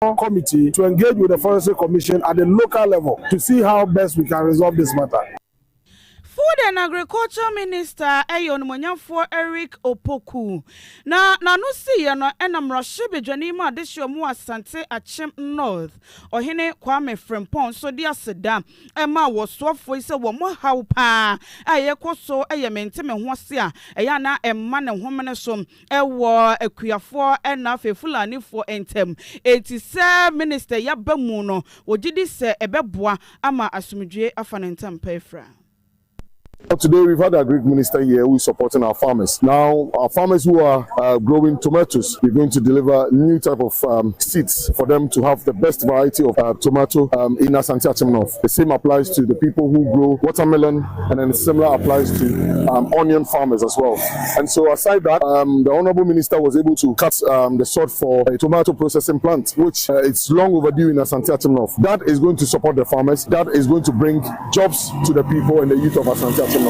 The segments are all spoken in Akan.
committee to engage with the Forestry Commission at the local level to see how best we can resolve this matter. Food and Agriculture Minister Ayon Monyafo Eric Opoku na no see no enam Rashibe Dwanima de shomu Asante Achem North Ohene Kwame Frempong so dia seda ema wo sofo ise wo mo haw pa aye koso eye menteme ho ase a eya na emma ne homene so ewo akuafo ena Fulani for entem eti se minister ya bamu no wogidi se ebeboa ama asumdwe afanentem pefra. Today we've had a Greek minister here who is supporting our farmers. Now our farmers who are growing tomatoes, we're going to deliver new type of seeds for them to have the best variety of tomato in Asante Achem North. The same applies to the people who grow watermelon, and then similar applies to onion farmers as well. And so aside that, the Honorable Minister was able to cut the sod for a tomato processing plant, which it's long overdue in Asante Achem North. That is going to support the farmers. That is going to bring jobs to the people and the youth of Asante Achem North.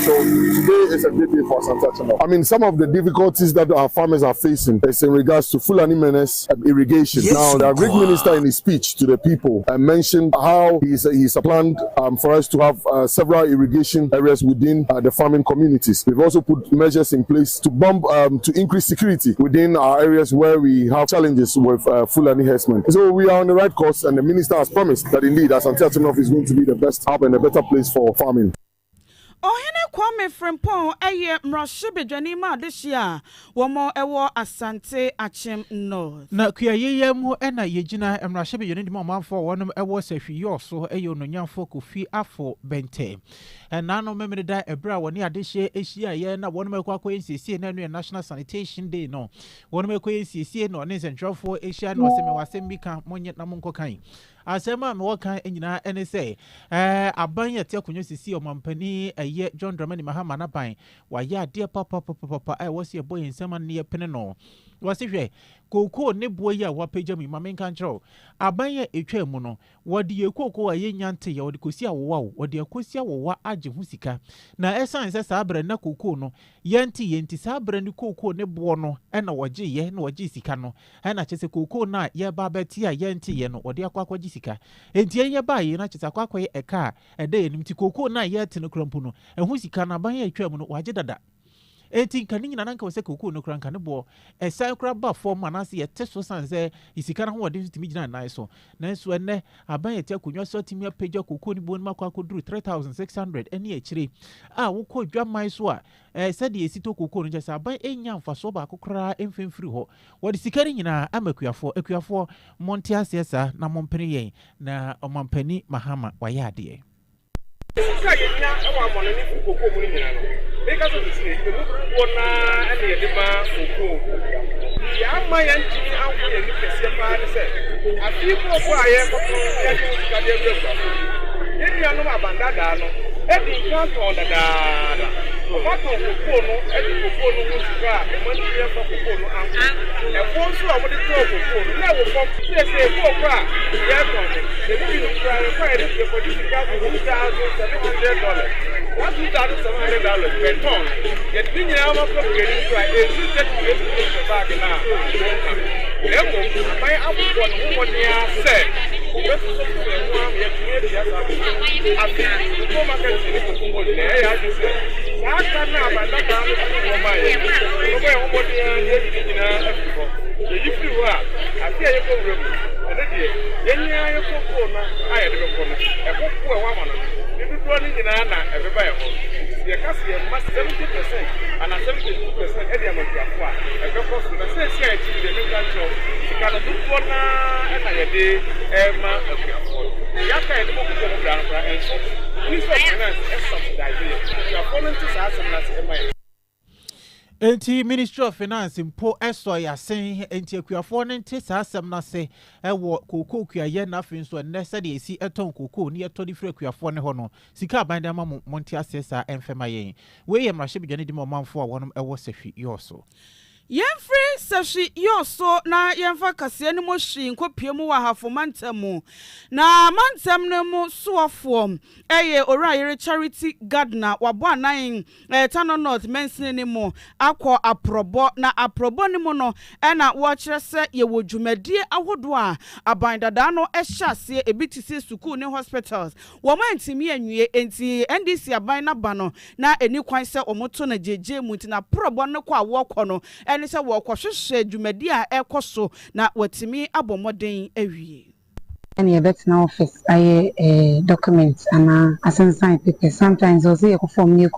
So today is a big day for Asante Achem North. I mean, some of the difficulties that our farmers are facing is in regards to Fulani menace irrigation. Yes, now, the Greek minister in his speech to the people mentioned how he's planned for us to have several irrigation areas within the farming communities. We've also put measures in place to increase security within our areas where we have challenges with Fulani herdsmen. So we are on the right course, and the minister has promised that indeed Asante Achem North is going to be the best hub and a better place for farming. Ohene Kwame Frempong eye Mrashibe Dwanima this year womo ewo Asante Achem North. Na kuyaye mu ena yegyina Mrashibe yoni dimo manfo wonum ewo sehwiyo so eyo nonyamfo Kofi Afo Bente. Na no memede da ebra woni adehye ehia ye na wonum ekwakoye nsiesie na no National Sanitation Day no. Wonum ekoye nsiesie no ne zentrofo ehia no wasem bika monye na monkokan. Asema me wokan enyina ene say aban yete akonyo sisi omampani eye John Dramani Mahama na ban wa ya de papa wose boy nsema ne pene no wose hwe koko ne boy a wapagya mi mama nka nkyerɛ aban ye etwa mu no wode ye koko a ye nyante ye wode kosi awowa wode akosi awowa age hu sika na esan se sabra na koko no yenti sabra ni koko ne bo no na woge ye na woge sika no na kyese koko na ye ba beti a yenti ye no wode akwakwaji sika enti ye ba ye na kyese akwakwaye eka ede ye nimti koko na ye te no krampu no ehu sika na aban ye etwa mu no wage dada eti kanini na nanka wose koko no kranka ne bo esan kra ba form anase ye te so sanse isika na ho wode timi gina nan so nanso ene aban ye te akonwa so timi apagya koko ni bo ni makwa koduru 3600 eni akire a wokọ dwaman so a sade esito koko no jesa aban enya mfaso ba akokra emfemfiri ho wode sikari nyina akuafo monte asesa na mompene yen na omampani Mahama wayade Sika yenya ewa amone ni koko mu nyina no. Because of this, the wona and the dema koko. Ya ma ya ntimi anko ye ni kese pa ne se. Afi koko aye koko ya ni sika de egwa. Ye ni anu abanda da no. E di kan ton da da. Tomato koko no, e di koko no mu sika, e mo ni ye koko no anko. E fo so a mo de to koko no. Na wo fo se koko a ye kon. The people who are required to put $2,700. $1,700 per ton. Yet, we now have to get into a back now. My uncle one year said, the Cassia must 70% and a 72% Eddie Amatua. A purpose to the same the control. The kind of good one and a day, Emma, Yaka and the book of the and so Minister of Finance is subsidized. You are falling to us and that's MI. Enti Ministry of Finance impo eso ya sen enti akuafo ne nte sa asem na se ewo koko kuaye na afin so ne se de esi eton koko ni eto di fre akuafo ne ho no sika abande ama monte asesa emfema yen we ye mrahye bidwane di mo manfo a wonom ewo sehwi yo so Yemfree sashi yoso na yemfa kase ni mo hwi nkopie mu wa hafo mantamu na mantam ne mu soafo Ora Charity Gardener wabo anan Tano North mensin ni mo akọ aprobo na aprobo ni mo no na wo kire se ye wo dwumadie ahodo a abandada no hyase ebitisi school ne hospitals wo mantimi anwie enti NDC aban na ba no na eni kwan se omoto na jeje mu nti na probo no kwa wo kọ no eni se wo kwohwehwe dwumadi a ekoso na watimi abomoden awie. And you bet na office I documents and assign people. Sometimes also you form you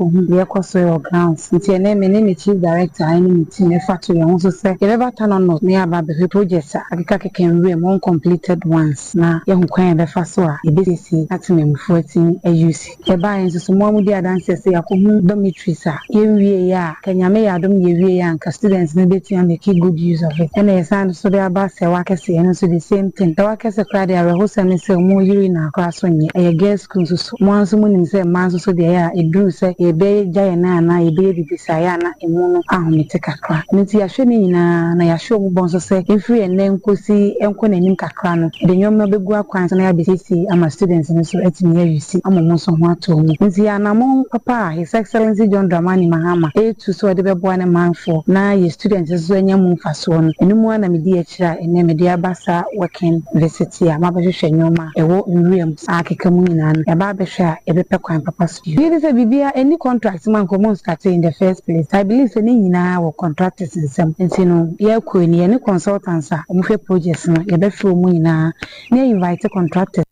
so grounds. It's your name chief director I need to factory also say you never turn on not near about the projects I can read more completed ones. Now you can be fast so BCC at me 14 AUC. The buy so more media dancers say dormitories ya Kenya me adom ye and students need to make good use of it. And yes so they are about say work say and so the same thing. The work say Who say more yuri na class when a girls school so once someone say man so they do say a be jayana na a be desire imuno ahomete kakra nti ya hwe na ya hwe mu bon so say free and then kosi enko na nim kakra no de nyoma begu akwan na ya BCC ama students no so etimi ya UC amomo so ho ato mu nti ya na mon papa His Excellency John Dramani Mahama to so de bebo na manfo na ye students so anya mu faso no enimu na medi akira ene medi abasa working university hwehwe nyoma ewo nriam akeka mu nyina no eba behwe ebepe kwan papa so you say bibia any contract man common start in the first place I believe say nyina wo contractors nsem ntino ye ko ni any consultants a omhwe projects no ebefre mu nyina na invite contractors.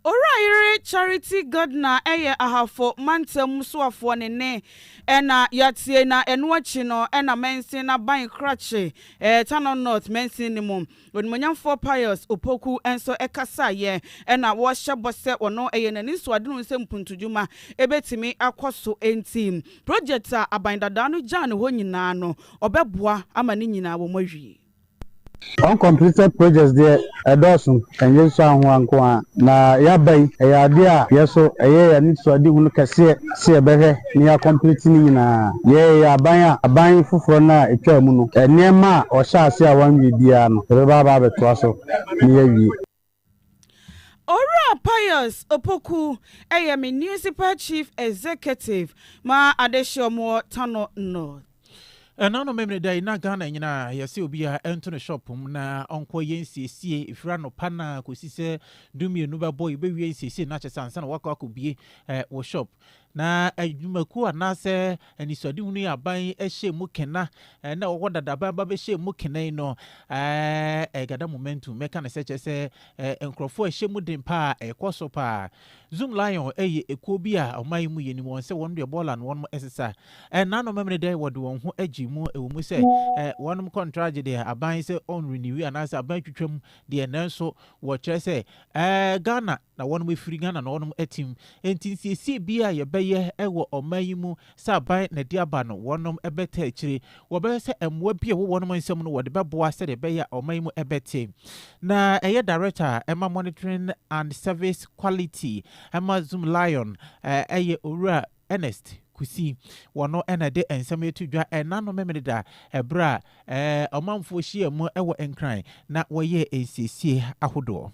Ora Charity Gardener ahafo mantam soafo ne ena yatie na eno achi no ena mensin na ban krache Tano North mensin ni mum onimonyamfo Pius Opoku enso ekasa ye ena wo hyebose ono nani so ade no nsem puntudwuma ebetimi akoso enti project a abandada no jan ho nyina no obeboa ama ni nyina wo mawie. Uncompleted projects there Dawson and you saw one na yabai a idea yeso a need to adi hunu kase se behe near completing na ye aban fufuro na etwa mu no enema o sha ase a wan wi bia no baba beto so ne yawie. Ora Pius Opoku municipal chief executive ma adehiomo Tano North. No memory day na Ghana nyina yesi obi a ento ne shop na onko yensiesie ifra no pana kosise dumi enu ba boy be wiensiesie na chesansa na wakwa akobie wo shop na adwumaku anase anisodi hunu aban ehye mu kena na wo dadaba ba be hye mu kena no gada momentum meka na seche se enkrofo ehye mu dempa ekoso pa Zoom Lion ekuo bi a oman mu yeni won se won de bola no won esesa na no memre dey wode won ho agi mu ewumu se wonum contract de aban se on renew anase aban twetwam de nanso wo kire se Ghana na wonum efiri Ghana na wonum etim entinsie bi a ye ye ewo omayimu saban na diaba no wonom ebeta akire wo be se emwa bi wo wonom nsem no wo de beboa se de be ya omayimu ebete na eye director Emma Monitoring and Service Quality Emma Zoom Lion eye Owura Ernest Kusi wono ena de ensem etudwa ena no memeda ebra omanfo hia mu ewo enkran na wo ye ensiesie ahodo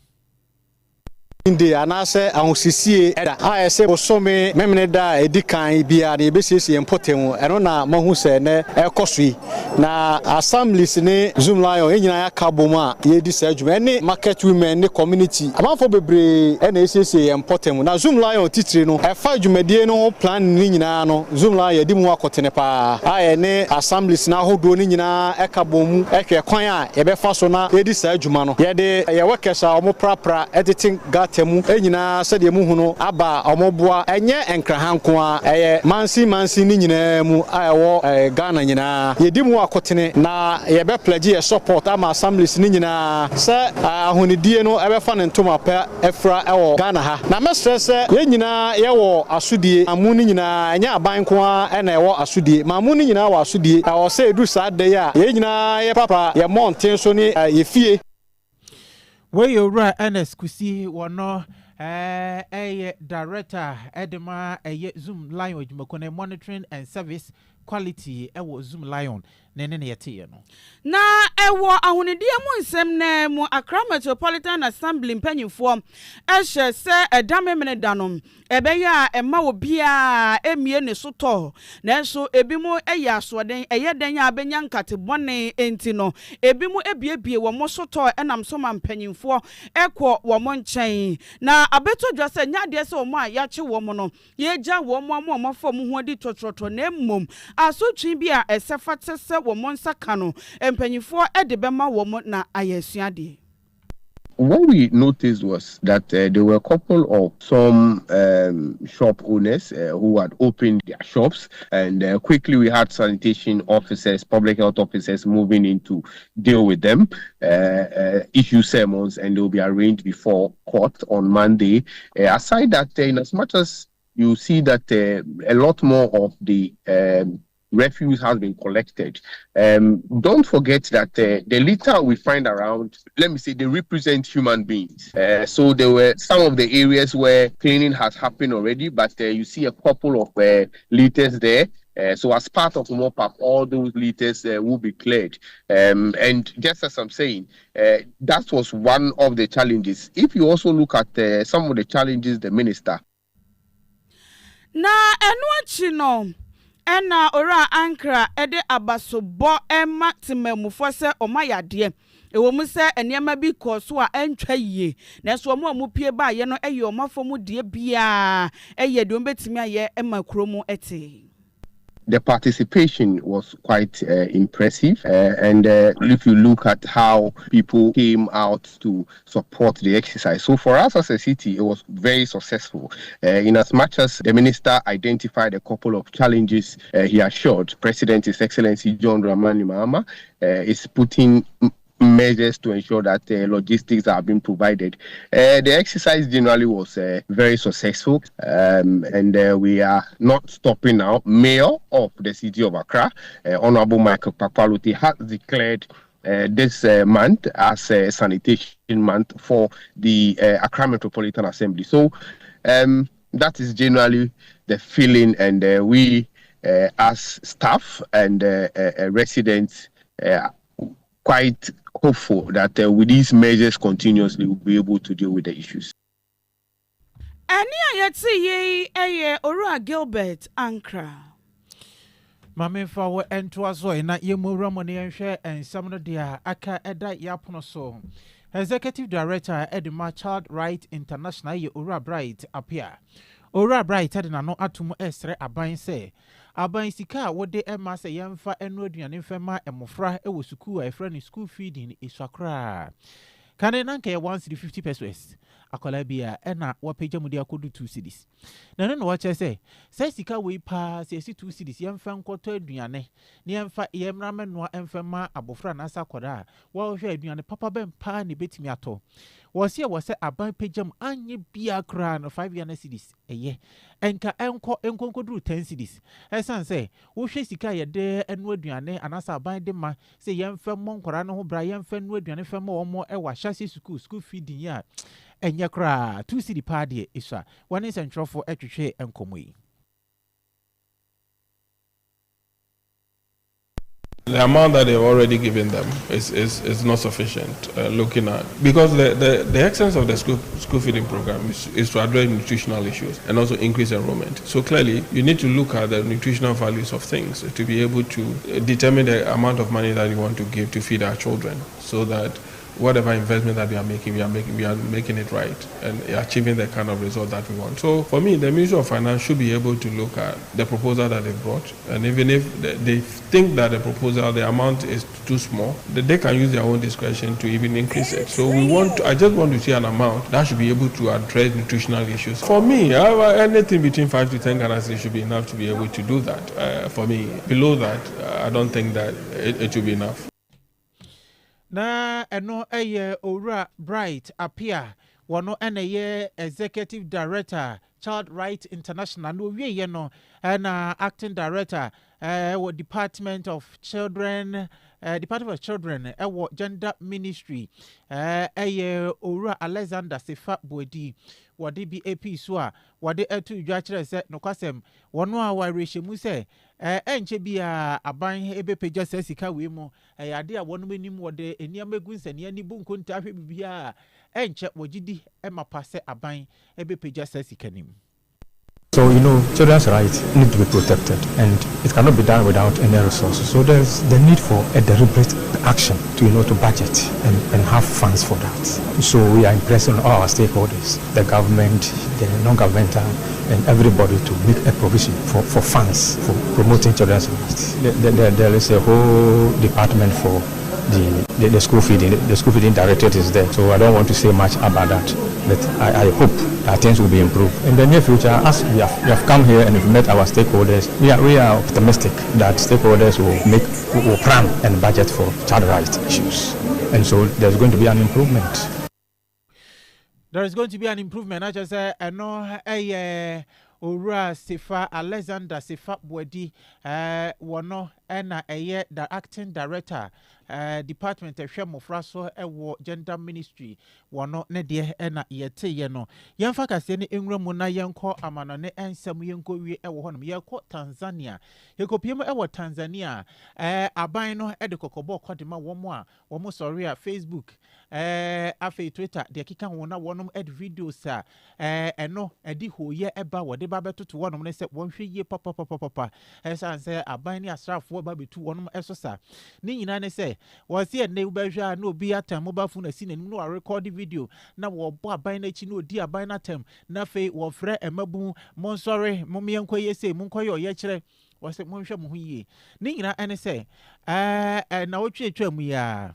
Inde anase ahosisie eda ayese bosome memneda edikan bia na ebesiesie empotem eno na mahu se ne ekosui na assemblies ne Zoom Lion enyina ya kabom a yedi sa adwuma ene market women ne community amanfo bebre ena esiesie empotem na Zoom Lion titire no efa adwumadie no plan ni nyina no Zoom Lion yedi mu akotene pa aye ne assemblies na hodo ni nyina ekabom ehwe kwan a yebefa so na yedi sa adwuma no yede ye workers a omo prapra editing temu enyina sede mu hunu aba omoboa enye enkrahanko a eye mansi ni nyina mu ayewo Ghana nyina yedi mu akotene na yebe pledge ye support ama assemblies ni nyina se ahonidie no ebefa ne ntoma pa efra ewo Ghana ha na mesrese ye nyina yewo asudie amu ni nyina enya abanko a na ewo asudie mamu ni nyina wa asudie o se edu sa de ya ye nyina ye papa ye monten so ni ye fie we Owura Ernest Kusi wono director edema Zoom Lion Monitoring and Service Quality ewo Zoom Lion ne yɛteɛ no na ɛwɔ ahonedie mu nsɛm na mu Accra Metropolitan Assembly mpanyinfoɔ ɛhyɛ sɛ ɛdamemene danom ɛbɛyɛ a ɛma obia emie ne so tɔ nanso ebi mu ɛyɛ asoɔden ɛyɛ dan a benya nkatebɔne enti no ebi mu ebiebie wɔ mo so tɔ ɛnam so ma mpanyinfoɔ ɛkɔ wɔ mo nkyɛn na abeto dwa sɛ nyadeɛ sɛ wɔn a yɛakye wɔ mo no yɛgya wɔn mo amafo mo ho di totroto na mmom asotwe bi a ɛsɛ fate sɛ wɔ mo nsa ka no mpanyinfoɔ ɛde bɛma wɔ mo na ayɛ suade. What we noticed was that there were a couple of some shop owners who had opened their shops, and quickly we had sanitation officers, public health officers moving in to deal with them, issue sermons, and they will be arraigned before court on Monday. Aside that, in as much as you see that a lot more of the refuse has been collected. Don't forget that the litter we find around, let me say, they represent human beings. So there were some of the areas where cleaning has happened already, but you see a couple of litters there. So as part of MOPAP, all those litters will be cleared. And just as I'm saying, that was one of the challenges. If you also look at some of the challenges the minister. Na enuachino. Ena ora ankra ede abasobo ema timemufo se omayade ewo mu se enema bi koso a entwa yie na so omo amupie ba ye no eye omafo mu de bia eye de ombetimi aye ema kromu ete. The participation was quite impressive, and if you look at how people came out to support the exercise, so for us as a city, it was very successful. In as much as the minister identified a couple of challenges, he assured President His Excellency John Dramani Mahama is putting measures to ensure that logistics are being provided. The exercise generally was very successful, and we are not stopping now. Mayor of the city of Accra, Honorable Michael Papaluti, has declared this month as a sanitation month for the Accra Metropolitan Assembly. So that is generally the feeling, and we as staff and residents quite hopeful that with these measures continuously we'll be able to deal with the issues. Ani ayeti ye eye Orua Gilbert Ankra. Mame fa wo entoazo na yemura mo ne nhwe ensam no dia aka eda yapono so. Executive Director Edema Child Right International ye Orua Bright appear. Orua Bright had na no atum esre aban se aban sika wode ema se yemfa enu aduane mfema emofra ewo suku a efra ni school feeding isakra kane nanka ye 150 pesos akola bia ena wapeja mudi akodu 2 cedis na no wache se sika we pa se 2 cedis yemfa nkoto aduane ne yemfa yemra menua emfema abofra na asakoda wa hwe aduane papa bem pa ne betimi ato wose aban pejam anye bia kra no 5 yana cedis eye enka enko duru 10 cedis esan se wo hwe sika ye de enu aduane anasa aban de ma se yemfa monkora no ho bra yemfa enu aduane fema wo mo e wa hyase school feeding ya enye kra 2 cedi pa de isa one centrofo etwehwe enkomoyi. The amount that they've already given them is not sufficient, looking at, because the essence of the school feeding program is to address nutritional issues and also increase enrollment. So clearly, you need to look at the nutritional values of things to be able to determine the amount of money that you want to give to feed our children, so that whatever investment that we are making it right and achieving the kind of result that we want. So for me, the Ministry of Finance should be able to look at the proposal that they brought, and even if they think that the proposal, the amount is too small, they can use their own discretion to even increase it. So I just want to see an amount that should be able to address nutritional issues. For me, anything between 5 to 10 Ghana cedis should be enough to be able to do that. For me, below that, I don't think that it should be enough. Na eno eye Orua Bright appear wono ene Executive Director Child Right International no wie ye no na Acting Director Department of Children Gender Ministry eye Orua Alexander Sefa Bodi wade bi AP so a wade etu dwa kire se no kwasem wono a wa rehye mu se enche bia aban ebepeja sesika we mu ade a wonu manim wode eniam egunsane ani bu nkonta hwe bibia enche wogidi emapase aban ebepeja sesika nim. So, children's rights need to be protected, and it cannot be done without any resources. So there's the need for a deliberate action to budget and have funds for that. So we are impressing all our stakeholders, the government, the non-governmental, and everybody to make a provision for funds for promoting children's rights. There is a whole department for the school feeding. The school feeding directorate is there, so I don't want to say much about that. But I hope that things will be improved in the near future. As we have come here and we've met our stakeholders, we are optimistic that stakeholders will plan and budget for child rights issues, and so there's going to be an improvement. There is going to be an improvement. I just say Ora Sifa Alexander Sifa Bwedi wono ena the acting director department of Shemofraso ewo gender ministry wono ne de ena yete ye no yemfa kase ne enwramu na yenko amano ne ensam yenko wie ewo honom yekọ Tanzania yekopiem ewo Tanzania aban no de kokobo kwadema womo a womo sorry a Facebook afi Twitter de kika wona wonom ed videos a eno edi hoye eba wode ba betoto wonom ne se wonhwe ye papa esan se aban ne asrafo ba betu wonom esosa ni nyina ne se wasi ene ubehwa na obi atam mobile phone asi nanim no record video na wo bo aban na chi na odi aban na tam na fe wo frɛ emabu monsori momienko yese monkoye ye kire wase monhwe mo hoye ni nyina ene se na wotwetwa mu ya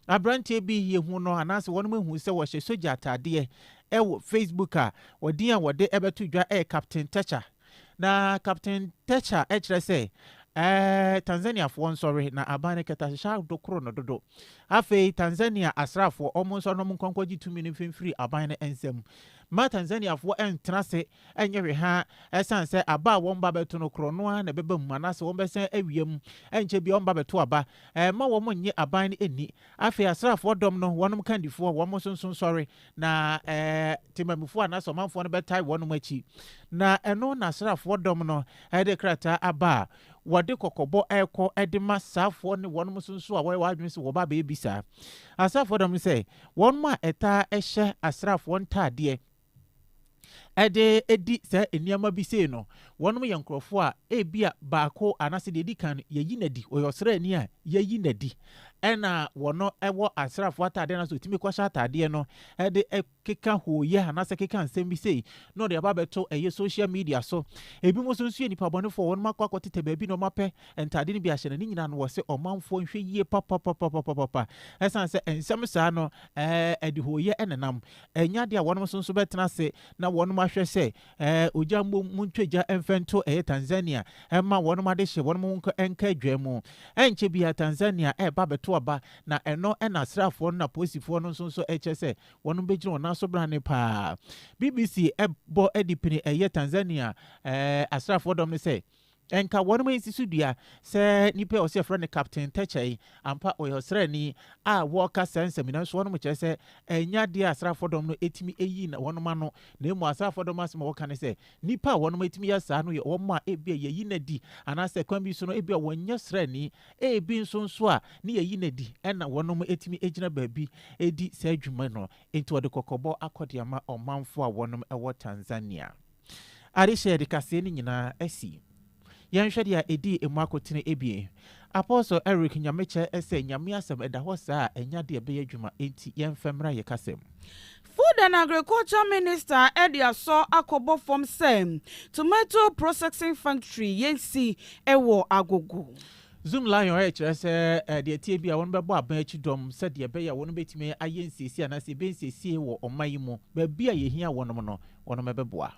abrantie bi ye hu no anase wonom ehu se wo hye soja atade ewo Facebook a wodi a wode ebeto dwa Captain Teacher na Captain Teacher kire se Tanzania for one sorry na abane keta sha dokro no dodo afi Tanzania asrafo omonso no monkonkwaji 2 minute free abane ensem ma Tanzania for entrase enyewe ha esanse aba won ba beto no krono na beba mu anase won besen awiem enche bi on ba beto aba ma wo monye abane eni afi asrafo dom no wonom kandifo wo sonson sorry na timamufo anase omanfo no betai wonom achi na eno na asrafo dom no de krata aba wade kokobo eko edema safo ne wonom sonso a wo wadwen se wo ba be bisa asrafo dom se wonma eta ehye asrafo ntade edi se eniama bi se no wonom ye nkrofo a ebia baako anase de dikan yeyi nadi oyosra ani a yeyi nadi ena wono ewo asrafo atade na so timi kwasha atade no ede keka hoye anase keka nsem bi sei no de ababeto eye social media so ebi mo so nsu nipa bone fo wono makwa kwotete ba bi no mape entade ni bi ahye na nyina no wo se omanfo nhwe yie papa esan se ensem saa no ede hoye enenam enya de a wono so nso betena se na wono mahwe se ojambo muntweja enfento Tanzania emma wono made hye wono monko enka adwamu enche bia Tanzania babeto aba na eno enasrafo na posifo no nso HSA wono begire wona so brane pa BBC ebo edipini Tanzania asrafo dom ne se enka wonom insisudua se nipa o se frɛ Captain Teacher ampa oyosrani a woka sensem na so wonom kyerɛ se enya de asrafo dom no etimi eyi na wonom ano na emu asrafo dom asema woka ne se nipa wonom etimi yasa no ye woma ebia yeyi na di anase kwan bi so no ebia wonya srani ebi nso a ne yeyi na di ɛna wonom etimi egina baabi edi se adwuma no enti wode kokobo akodiama omanfo a wonom ɛwɔ Tanzania arishe de kase ni nyina asi yanhwede a edi emuakotene ebie Apostle Eric Nyameche ese nyame asem edaho saa enya de ebe adwuma enti yemfemra ye kasem Food and Agriculture Minister Edia So akobo from Sem Tomato Processing Factory yensi ewo agogo Zoom Lion HSA de tie bia won bebo aban achidom se de be ya won betime ayensisi anase bensisi wo omayimo ba bia ye hia wonom no wonom beboa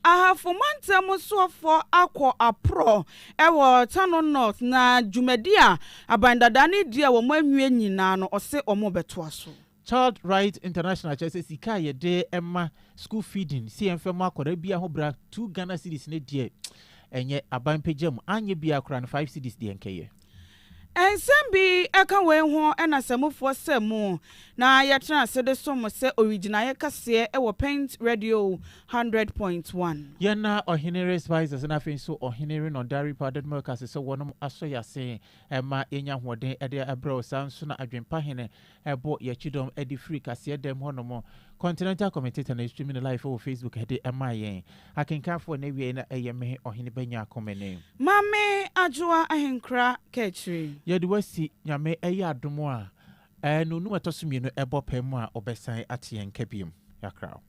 Ahafomanta musuofo akọ apro ewo Tano North na Jumedia abandadani dia wo manwie nyina no ose omo beto aso Child Right International chese sika ye de emma school feeding CMFM akọra bia ho bra 2 Ghana cedis ne de enye aban pejam anye bia akọra 5 cedis de enkeye Ensembi eka we ho ena samufo semu na yɛtena ase de som se original yɛkase ɛwɔ Paint Radio 100.1 Yana Ohinere Spices na afei so Ohinere no Dairy Powdered Milk ase so wonom aso yase ɛma enya hoden ɛde abro sanso na adwempa hene ɛbɔ yɛchidom ɛde free kase dem honom Continental commentator na streaming live over Facebook ɛde ɛma yɛn akenkafo na wie na ɛyɛ me Ohine benya komene Mame Adwoa ahenkra kechiri yɛde wasi nyame ɛyɛ adomo a no nu etoso mienu ɛbɔ pɛmu a obesan ate yɛn kabiem yakra